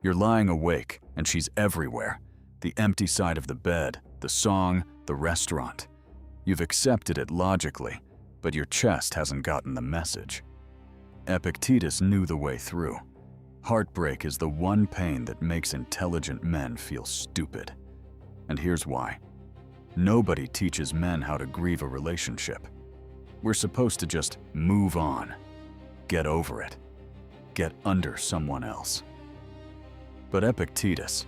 You're lying awake, and she's everywhere. The empty side of the bed, the song, the restaurant. You've accepted it logically, but your chest hasn't gotten the message. Epictetus knew the way through. Heartbreak is the one pain that makes intelligent men feel stupid. And here's why. Nobody teaches men how to grieve a relationship. We're supposed to just move on, get over it, get under someone else. But Epictetus,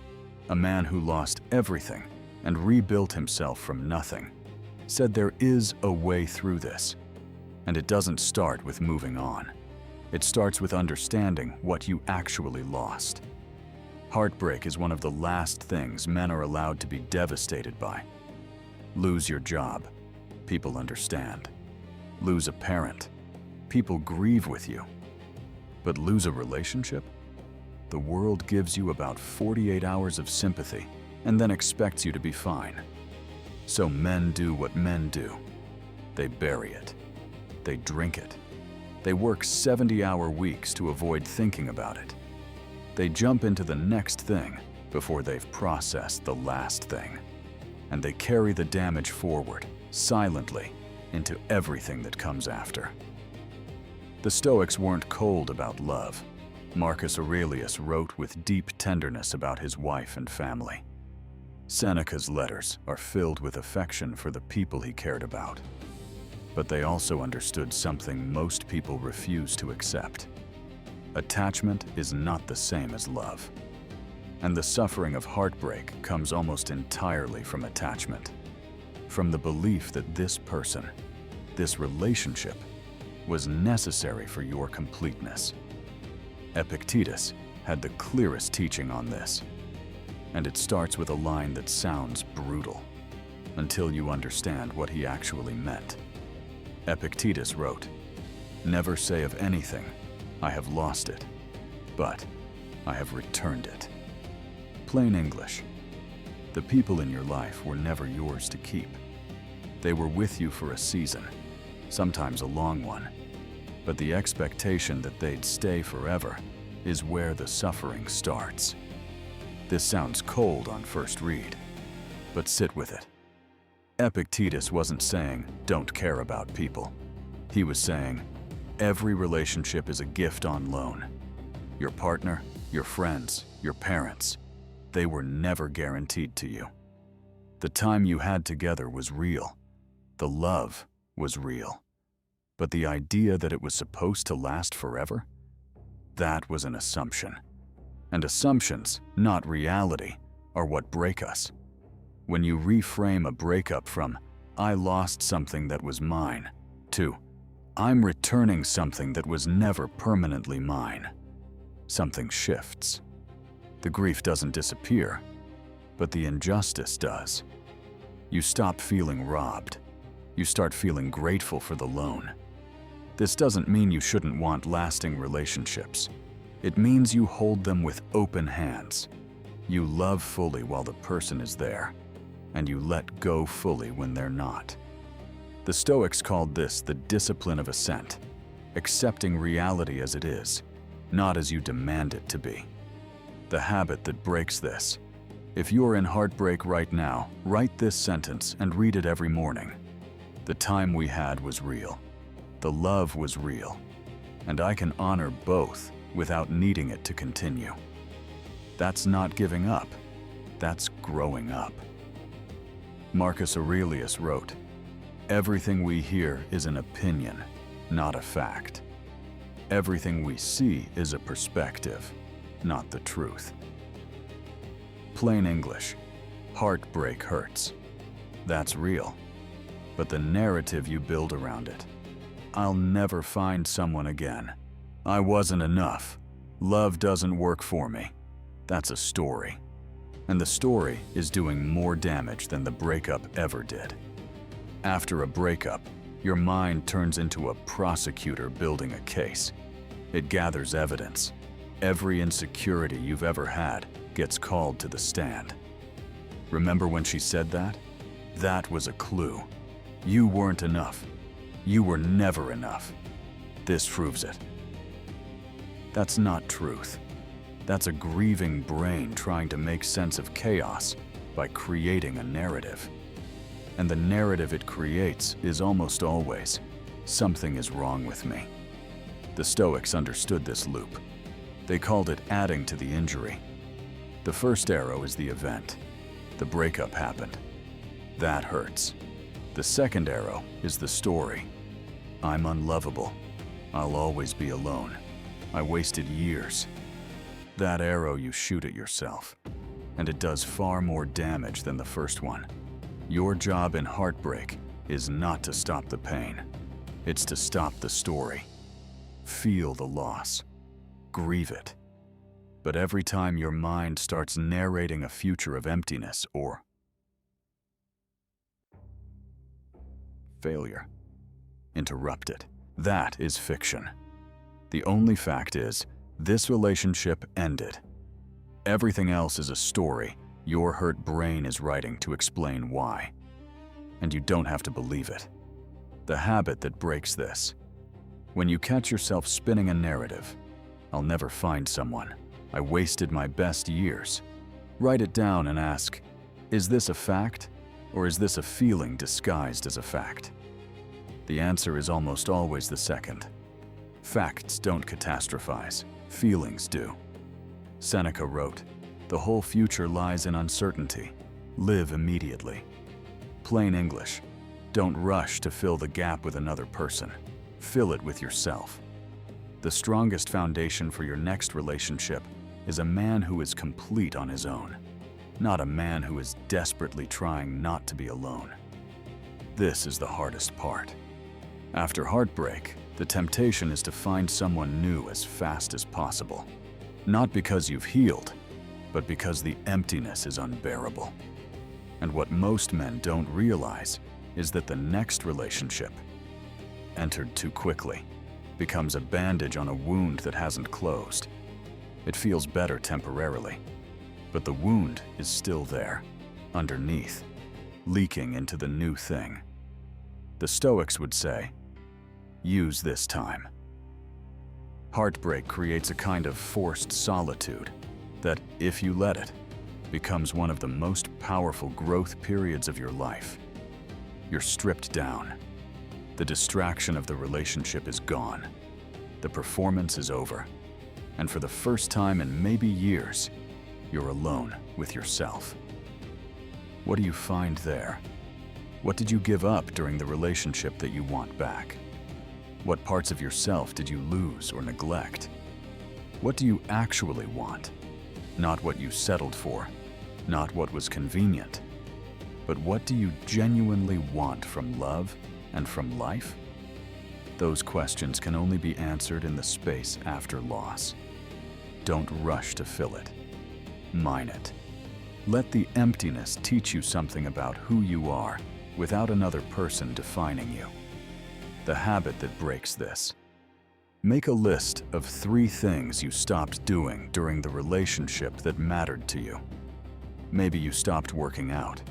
a man who lost everything and rebuilt himself from nothing, said there is a way through this. And it doesn't start with moving on. It starts with understanding what you actually lost. Heartbreak is one of the last things men are allowed to be devastated by. Lose your job, people understand. Lose a parent, people grieve with you. But lose a relationship? The world gives you about 48 hours of sympathy and then expects you to be fine. So men do what men do. They bury it. They drink it. They work 70-hour weeks to avoid thinking about it. They jump into the next thing before they've processed the last thing. And they carry the damage forward, silently, into everything that comes after. The Stoics weren't cold about love. Marcus Aurelius wrote with deep tenderness about his wife and family. Seneca's letters are filled with affection for the people he cared about. But they also understood something most people refuse to accept. Attachment is not the same as love. And the suffering of heartbreak comes almost entirely from attachment. From the belief that this person, this relationship, was necessary for your completeness. Epictetus had the clearest teaching on this. And it starts with a line that sounds brutal, until you understand what he actually meant. Epictetus wrote, "Never say of anything, I have lost it, but I have returned it." Plain English. The people in your life were never yours to keep. They were with you for a season, sometimes a long one, but the expectation that they'd stay forever is where the suffering starts. This sounds cold on first read, but sit with it. Epictetus wasn't saying, don't care about people. He was saying, every relationship is a gift on loan. Your partner, your friends, your parents, they were never guaranteed to you. The time you had together was real. The love was real. But the idea that it was supposed to last forever? That was an assumption. And assumptions, not reality, are what break us. When you reframe a breakup from, I lost something that was mine, to, I'm returning something that was never permanently mine, something shifts. The grief doesn't disappear, but the injustice does. You stop feeling robbed. You start feeling grateful for the loan. This doesn't mean you shouldn't want lasting relationships. It means you hold them with open hands. You love fully while the person is there, and you let go fully when they're not. The Stoics called this the discipline of assent, accepting reality as it is, not as you demand it to be. The habit that breaks this. If you're in heartbreak right now, write this sentence and read it every morning. The time we had was real. The love was real. And I can honor both without needing it to continue. That's not giving up. That's growing up. Marcus Aurelius wrote, everything we hear is an opinion, not a fact. Everything we see is a perspective, not the truth. Plain English, heartbreak hurts. That's real. But the narrative you build around it, I'll never find someone again. I wasn't enough. Love doesn't work for me. That's a story. And the story is doing more damage than the breakup ever did. After a breakup, your mind turns into a prosecutor building a case. It gathers evidence. Every insecurity you've ever had gets called to the stand. Remember when she said that? That was a clue. You weren't enough. You were never enough. This proves it. That's not truth. That's a grieving brain trying to make sense of chaos by creating a narrative. And the narrative it creates is almost always, something is wrong with me. The Stoics understood this loop. They called it adding to the injury. The first arrow is the event. The breakup happened. That hurts. The second arrow is the story. I'm unlovable. I'll always be alone. I wasted years. That arrow you shoot at yourself, and it does far more damage than the first one. Your job in Heartbreak is not to stop the pain. It's to stop the story. Feel the loss. Grieve it. But every time your mind starts narrating a future of emptiness or failure, interrupt it. That is fiction. The only fact is, this relationship ended. Everything else is a story your hurt brain is writing to explain why. And you don't have to believe it. The habit that breaks this. When you catch yourself spinning a narrative, I'll never find someone. I wasted my best years. Write it down and ask, is this a fact, or is this a feeling disguised as a fact? The answer is almost always the second. Facts don't catastrophize, feelings do. Seneca wrote, "The whole future lies in uncertainty. Live immediately." Plain English, don't rush to fill the gap with another person. Fill it with yourself. The strongest foundation for your next relationship is a man who is complete on his own, not a man who is desperately trying not to be alone. This is the hardest part. After heartbreak, the temptation is to find someone new as fast as possible. Not because you've healed, but because the emptiness is unbearable. And what most men don't realize is that the next relationship, entered too quickly, becomes a bandage on a wound that hasn't closed. It feels better temporarily, but the wound is still there, underneath, leaking into the new thing. The Stoics would say, use this time. Heartbreak creates a kind of forced solitude that, if you let it, becomes one of the most powerful growth periods of your life. You're stripped down. The distraction of the relationship is gone. The performance is over. And for the first time in maybe years, you're alone with yourself. What do you find there? What did you give up during the relationship that you want back? What parts of yourself did you lose or neglect? What do you actually want? Not what you settled for, not what was convenient, but what do you genuinely want from love and from life? Those questions can only be answered in the space after loss. Don't rush to fill it. Mine it. Let the emptiness teach you something about who you are without another person defining you. The habit that breaks this. Make a list of 3 things you stopped doing during the relationship that mattered to you. Maybe you stopped working out,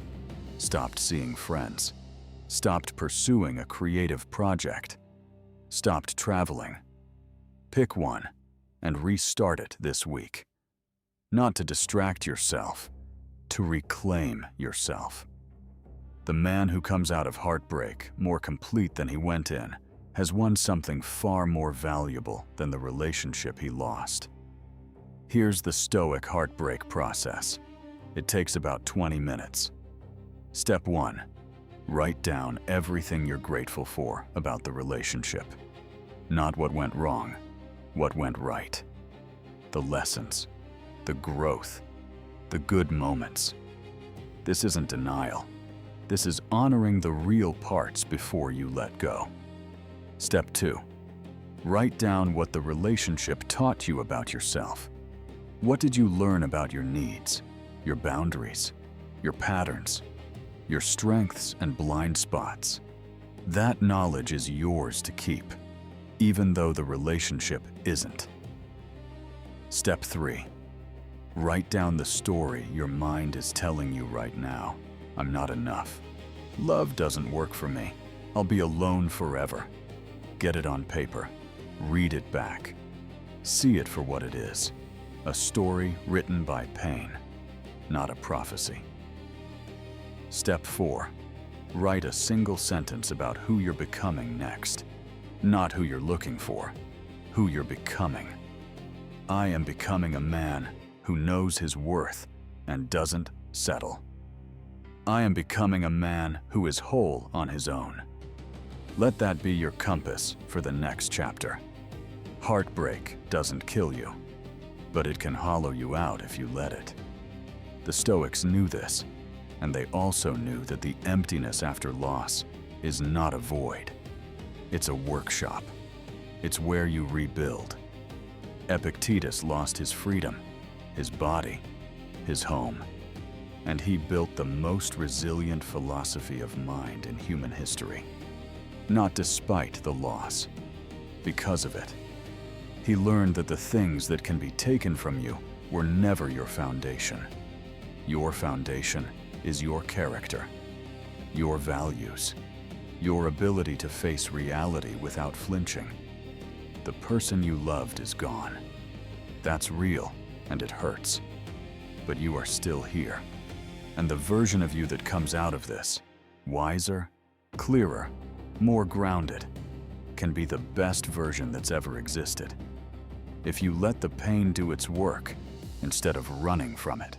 stopped seeing friends, stopped pursuing a creative project, stopped traveling. Pick one and restart it this week. Not to distract yourself, to reclaim yourself. The man who comes out of heartbreak more complete than he went in has won something far more valuable than the relationship he lost. Here's the Stoic heartbreak process. It takes about 20 minutes. Step 1. Write down everything you're grateful for about the relationship. Not what went wrong, what went right. The lessons, the growth, the good moments. This isn't denial. This is honoring the real parts before you let go. Step 2. Write down what the relationship taught you about yourself. What did you learn about your needs, your boundaries, your patterns, your strengths and blind spots? That knowledge is yours to keep, even though the relationship isn't. Step 3. Write down the story your mind is telling you right now. I'm not enough. Love doesn't work for me. I'll be alone forever. Get it on paper. Read it back. See it for what it is. A story written by pain, not a prophecy. Step 4. Write a single sentence about who you're becoming next. Not who you're looking for, who you're becoming. I am becoming a man who knows his worth and doesn't settle. I am becoming a man who is whole on his own. Let that be your compass for the next chapter. Heartbreak doesn't kill you, but it can hollow you out if you let it. The Stoics knew this, and they also knew that the emptiness after loss is not a void. It's a workshop. It's where you rebuild. Epictetus lost his freedom, his body, his home, and he built the most resilient philosophy of mind in human history. Not despite the loss, because of it. He learned that the things that can be taken from you were never your foundation. Your foundation is your character, your values, your ability to face reality without flinching. The person you loved is gone. That's real, and it hurts. But you are still here. And the version of you that comes out of this, wiser, clearer, more grounded, can be the best version that's ever existed. If you let the pain do its work instead of running from it.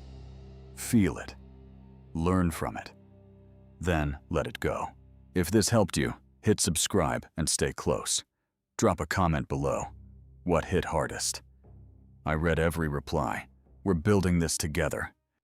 Feel it. Learn from it. Then let it go. If this helped you, hit subscribe and stay close. Drop a comment below. What hit hardest? I read every reply. We're building this together,